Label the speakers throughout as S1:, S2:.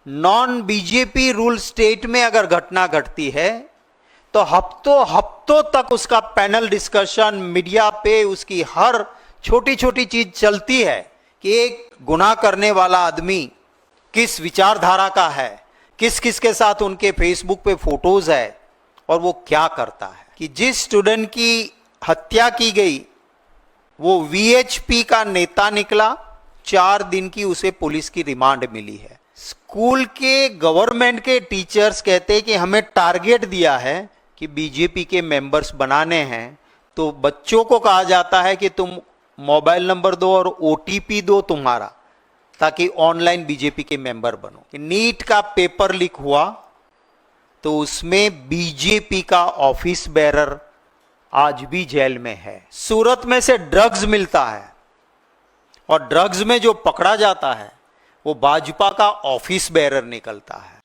S1: Non BJP rule state में अगर घटना घटती है तो हफ्तों हफ्तों तक उसका पैनल डिस्कशन मीडिया पे उसकी हर छोटी छोटी चीज चलती है कि एक गुनाह करने वाला आदमी किस विचारधारा का है, किस किस के साथ उनके फेसबुक पे फोटोज है और वो क्या करता है। कि जिस स्टूडेंट की हत्या की गई वो वीएचपी का नेता निकला, 4 दिन की उसे पुलिस की रिमांड मिली है। स्कूल के गवर्नमेंट के टीचर्स कहते हैं कि हमें टारगेट दिया है कि बीजेपी के मेंबर्स बनाने हैं, तो बच्चों को कहा जाता है कि तुम मोबाइल नंबर दो और ओटीपी दो तुम्हारा, ताकि ऑनलाइन बीजेपी के मेंबर बनो। नीट का पेपर लीक हुआ तो उसमें बीजेपी का ऑफिस बेरर आज भी जेल में है। सूरत में से ड्रग्स मिलता है और ड्रग्स में जो पकड़ा जाता है वो भाजपा का ऑफिस बेरर निकलता है।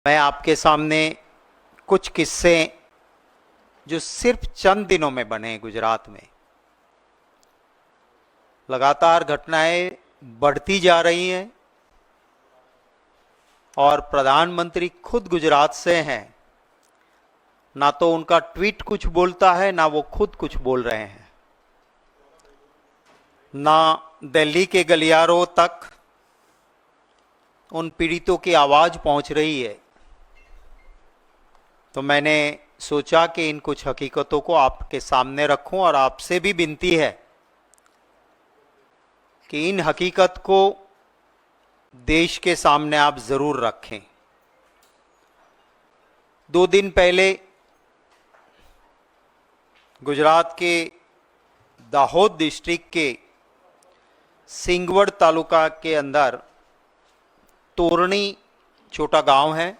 S1: मैं आपके सामने कुछ किस्से जो सिर्फ चंद दिनों में बने गुजरात में। लगातार घटनाएं बढ़ती जा रही हैं और प्रधानमंत्री खुद गुजरात से हैं। ना तो उनका ट्वीट कुछ बोलता है, ना वो खुद कुछ बोल रहे हैं। ना दिल्ली के गलियारों तक उन पीड़ितों की आवाज पहुंच रही है। तो मैंने सोचा कि इन कुछ हकीकतों को आपके सामने रखूं और आपसे भी विनती है कि इन हकीकत को देश के सामने आप जरूर रखें। 2 दिन पहले गुजरात के दाहोद डिस्ट्रिक्ट के सिंगवड तालुका के अंदर तोरणी छोटा गांव है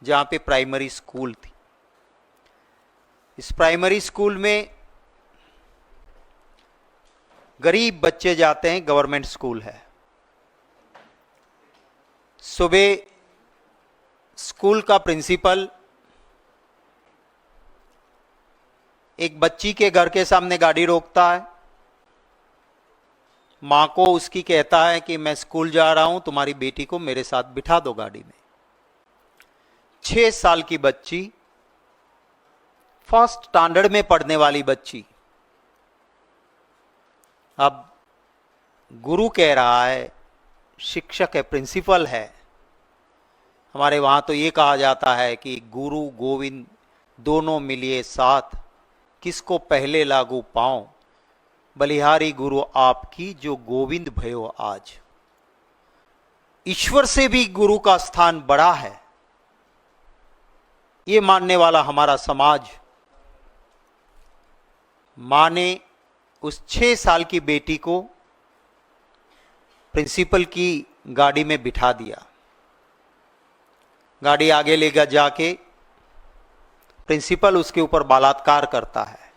S1: जहां पे प्राइमरी स्कूल थी। इस प्राइमरी स्कूल में गरीब बच्चे जाते हैं, गवर्नमेंट स्कूल है। सुबह स्कूल का प्रिंसिपल एक बच्ची के घर के सामने गाड़ी रोकता है, मां को उसकी कहता है कि मैं स्कूल जा रहा हूं, तुम्हारी बेटी को मेरे साथ बिठा दो गाड़ी में। 6 साल की बच्ची, फर्स्ट स्टैंडर्ड में पढ़ने वाली बच्ची। अब गुरु कह रहा है, शिक्षक है, प्रिंसिपल है। हमारे वहां तो ये कहा जाता है कि गुरु गोविंद दोनों मिलिए साथ, किसको पहले लागू पाऊं, बलिहारी गुरु आपकी जो गोविंद भयो आज। ईश्वर से भी गुरु का स्थान बड़ा है, ये मानने वाला हमारा समाज। मां ने उस 6 साल की बेटी को प्रिंसिपल की गाड़ी में बिठा दिया। गाड़ी आगे लेकर जाके प्रिंसिपल उसके ऊपर बलात्कार करता है।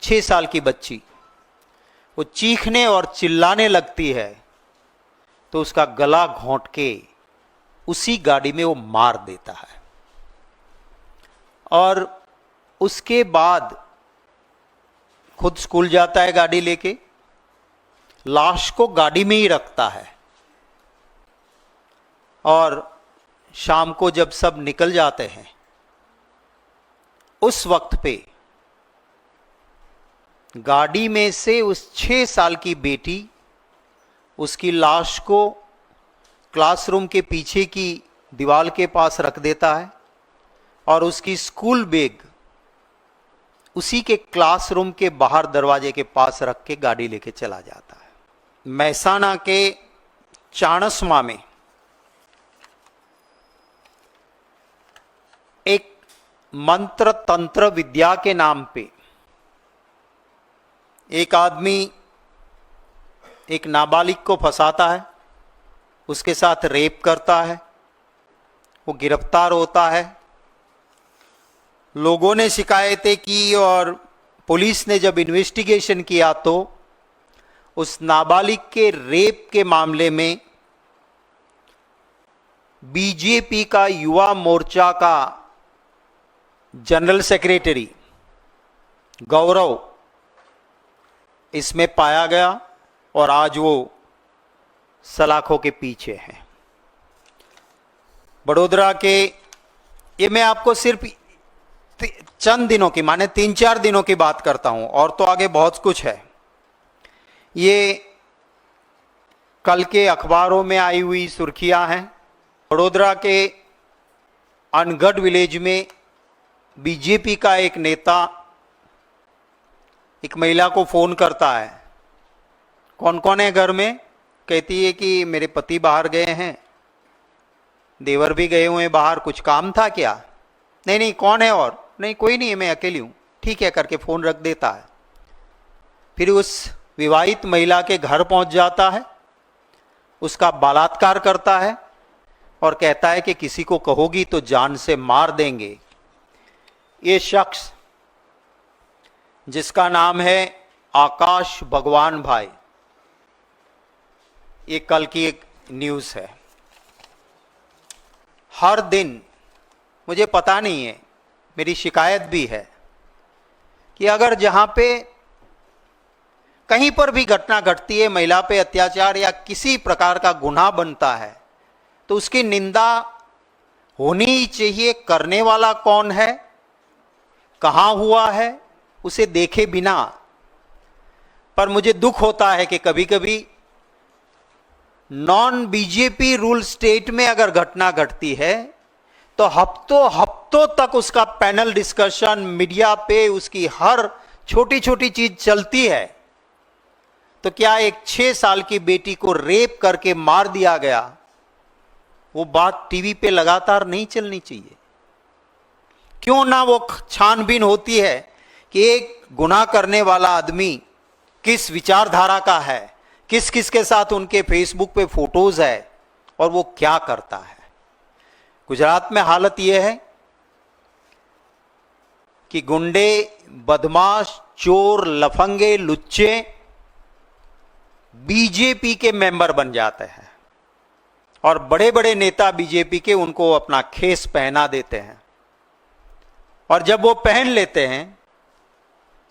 S1: 6 साल की बच्ची वो चीखने और चिल्लाने लगती है तो उसका गला घोंट के उसी गाड़ी में वो मार देता है और उसके बाद खुद स्कूल जाता है गाड़ी लेके, लाश को गाड़ी में ही रखता है और शाम को जब सब निकल जाते हैं उस वक्त पे गाड़ी में से उस 6 साल की बेटी उसकी लाश को क्लासरूम के पीछे की दीवार के पास रख देता है और उसकी स्कूल बैग उसी के क्लासरूम के बाहर दरवाजे के पास रख के गाड़ी लेके चला जाता है। महसाना के चाणस्मा में एक मंत्र तंत्र विद्या के नाम पे एक आदमी एक नाबालिग को फंसाता है, उसके साथ रेप करता है, वो गिरफ्तार होता है। लोगों ने शिकायतें की और पुलिस ने जब इन्वेस्टिगेशन किया तो उस नाबालिग के रेप के मामले में बीजेपी का युवा मोर्चा का जनरल सेक्रेटरी गौरव इसमें पाया गया और आज वो सलाखों के पीछे हैं। बड़ोदरा के, ये मैं आपको सिर्फ चंद दिनों की, माने 3-4 दिनों की बात करता हूं, और तो आगे बहुत कुछ है। ये कल के अखबारों में आई हुई सुर्खियां हैं। बड़ोदरा के अनगढ़ विलेज में बीजेपी का एक नेता एक महिला को फोन करता है। कौन कौन है घर में? कहती है कि मेरे पति बाहर गए हैं, देवर भी गए हुए हैं बाहर, कुछ काम था क्या? नहीं नहीं, कौन है? और नहीं, कोई नहीं है, मैं अकेली हूं। ठीक है करके फोन रख देता है। फिर उस विवाहित महिला के घर पहुंच जाता है, उसका बलात्कार करता है और कहता है कि किसी को कहोगी तो जान से मार देंगे। ये शख्स जिसका नाम है आकाश भगवान भाई, ये कल की एक न्यूज़ है। हर दिन, मुझे पता नहीं है, मेरी शिकायत भी है कि अगर जहां पे कहीं पर भी घटना घटती है, महिला पे अत्याचार या किसी प्रकार का गुनाह बनता है, तो उसकी निंदा होनी ही चाहिए। करने वाला कौन है, कहां हुआ है, उसे देखे बिना। पर मुझे दुख होता है कि कभी कभी नॉन बीजेपी रूल स्टेट में अगर घटना घटती है तो हफ्तों हफ्तों तक उसका पैनल डिस्कशन मीडिया पे, उसकी हर छोटी छोटी चीज चलती है। तो क्या एक 6 साल की बेटी को रेप करके मार दिया गया, वो बात टीवी पे लगातार नहीं चलनी चाहिए? क्यों ना वो छानबीन होती है कि एक गुनाह करने वाला आदमी किस विचारधारा का है, किस किस के साथ उनके फेसबुक पे फोटोज है और वो क्या करता है। गुजरात में हालत यह है कि गुंडे, बदमाश, चोर, लफंगे, लुच्चे बीजेपी के मेंबर बन जाते हैं और बड़े बड़े नेता बीजेपी के उनको अपना खेस पहना देते हैं। और जब वो पहन लेते हैं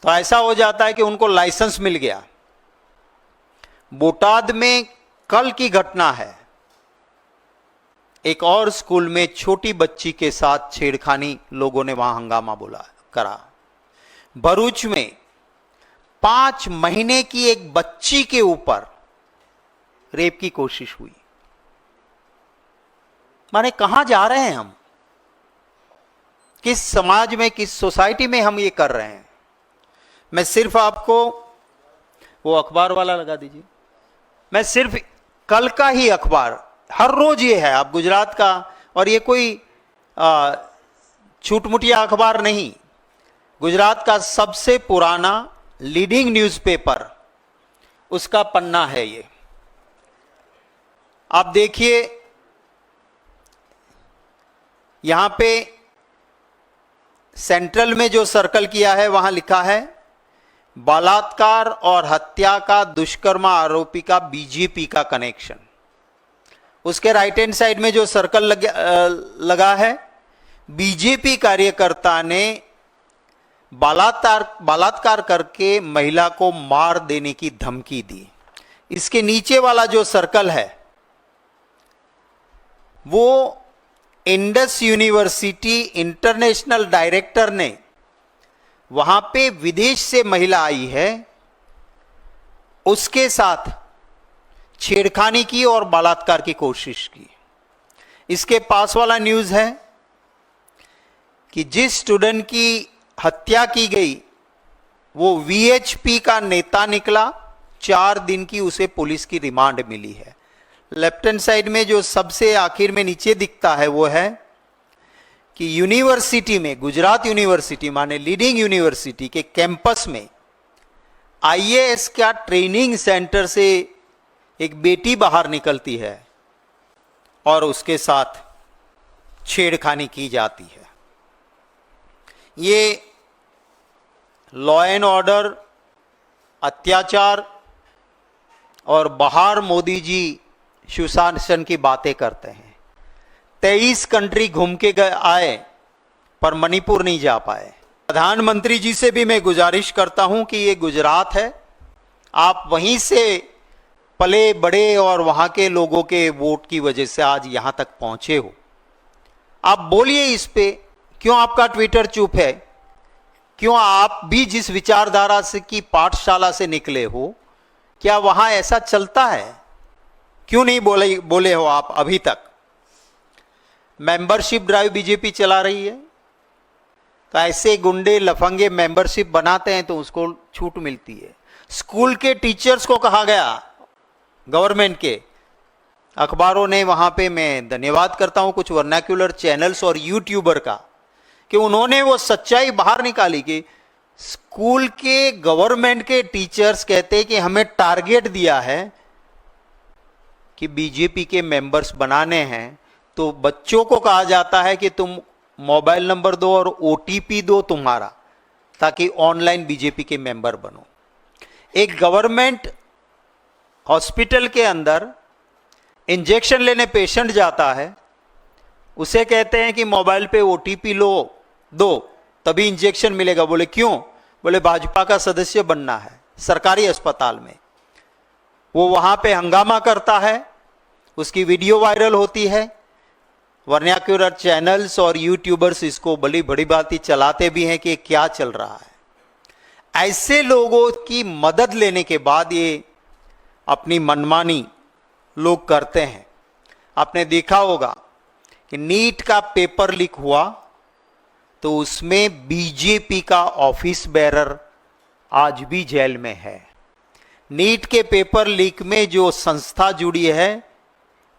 S1: तो ऐसा हो जाता है कि उनको लाइसेंस मिल गया। बोटाद में कल की घटना है, एक और स्कूल में छोटी बच्ची के साथ छेड़खानी, लोगों ने वहां हंगामा करा। भरूच में 5 महीने की एक बच्ची के ऊपर रेप की कोशिश हुई। माने कहां जा रहे हैं हम? किस समाज में, किस सोसाइटी में हम ये कर रहे हैं? मैं सिर्फ आपको वो अखबार वाला लगा दीजिए, मैं सिर्फ कल का ही अखबार, हर रोज ये है, आप गुजरात का, और ये कोई छूटमुटिया अखबार नहीं, गुजरात का सबसे पुराना लीडिंग न्यूज़पेपर, उसका पन्ना है ये। आप देखिए, यहां पे सेंट्रल में जो सर्कल किया है वहां लिखा है बलात्कार और हत्या का दुष्कर्म आरोपी का बीजेपी का कनेक्शन। उसके राइट हैंड साइड में जो सर्कल लगा है, बीजेपी कार्यकर्ता ने बलात्कार करके महिला को मार देने की धमकी दी। इसके नीचे वाला जो सर्कल है वो इंडस यूनिवर्सिटी इंटरनेशनल डायरेक्टर ने, वहां पे विदेश से महिला आई है, उसके साथ छेड़खानी की और बलात्कार की कोशिश की। इसके पास वाला न्यूज़ है कि जिस स्टूडेंट की हत्या की गई वो वीएचपी का नेता निकला, 4 दिन की उसे पुलिस की रिमांड मिली है। लेफ्ट हैंड साइड में जो सबसे आखिर में नीचे दिखता है वो है कि यूनिवर्सिटी में, गुजरात यूनिवर्सिटी माने लीडिंग यूनिवर्सिटी के कैंपस में आईएएस का ट्रेनिंग सेंटर से एक बेटी बाहर निकलती है और उसके साथ छेड़खानी की जाती है। ये लॉ एंड ऑर्डर, अत्याचार और बाहर मोदी जी सुशासन की बातें करते हैं। 23 कंट्री घूम के आए पर मणिपुर नहीं जा पाए। प्रधानमंत्री जी से भी मैं गुजारिश करता हूं कि ये गुजरात है, आप वहीं से पले बड़े और वहां के लोगों के वोट की वजह से आज यहां तक पहुंचे हो। आप बोलिए इस पे, क्यों आपका ट्विटर चुप है? क्यों आप भी जिस विचारधारा से की पाठशाला से निकले हो, क्या वहां ऐसा चलता है? क्यों नहीं बोले हो आप अभी तक? मेंबरशिप ड्राइव बीजेपी चला रही है, तो ऐसे गुंडे लफंगे मेंबरशिप बनाते हैं तो उसको छूट मिलती है। स्कूल के टीचर्स को कहा गया, गवर्नमेंट के अखबारों ने, वहां पे मैं धन्यवाद करता हूं कुछ वर्नाक्युलर चैनल्स और यूट्यूबर का, कि उन्होंने वो सच्चाई बाहर निकाली कि स्कूल के गवर्नमेंट के टीचर्स कहते कि हमें टारगेट दिया है कि बीजेपी के मेंबर्स बनाने हैं, तो बच्चों को कहा जाता है कि तुम मोबाइल नंबर दो और ओटीपी दो तुम्हारा, ताकि ऑनलाइन बीजेपी के मेंबर बनो। एक गवर्नमेंट हॉस्पिटल के अंदर इंजेक्शन लेने पेशेंट जाता है, उसे कहते हैं कि मोबाइल पे ओटीपी लो दो तभी इंजेक्शन मिलेगा। बोले क्यों? बोले भाजपा का सदस्य बनना है। सरकारी अस्पताल में वो वहां पे हंगामा करता है, उसकी वीडियो वायरल होती है, वर्नाक्युलर चैनल्स और यूट्यूबर्स इसको बड़ी बड़ी बातें चलाते भी हैं कि क्या चल रहा है। ऐसे लोगों की मदद लेने के बाद ये अपनी मनमानी लोग करते हैं। आपने देखा होगा कि नीट का पेपर लीक हुआ तो उसमें बीजेपी का ऑफिस बेरर आज भी जेल में है। नीट के पेपर लीक में जो संस्था जुड़ी है,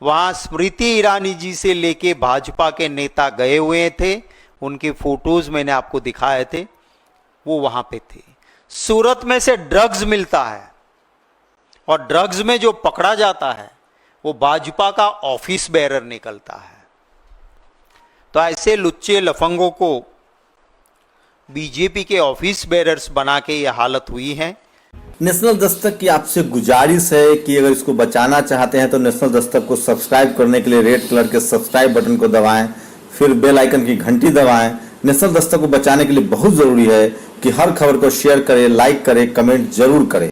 S1: वहां स्मृति ईरानी जी से लेके भाजपा के नेता गए हुए थे, उनके फोटोज मैंने आपको दिखाए थे, वो वहां पे थे। सूरत में से ड्रग्स मिलता है और ड्रग्स में जो पकड़ा जाता है वो भाजपा का ऑफिस बेरर निकलता है। तो ऐसे लुच्चे लफंगों को बीजेपी के ऑफिस बेरर्स बना के ये हालत हुई है।
S2: नेशनल दस्तक की आपसे गुजारिश है कि अगर इसको बचाना चाहते हैं तो नेशनल दस्तक को सब्सक्राइब करने के लिए रेड कलर के सब्सक्राइब बटन को दबाएं, फिर बेल आइकन की घंटी दबाएं। नेशनल दस्तक को बचाने के लिए बहुत जरूरी है कि हर खबर को शेयर करें, लाइक करें, कमेंट जरूर करें।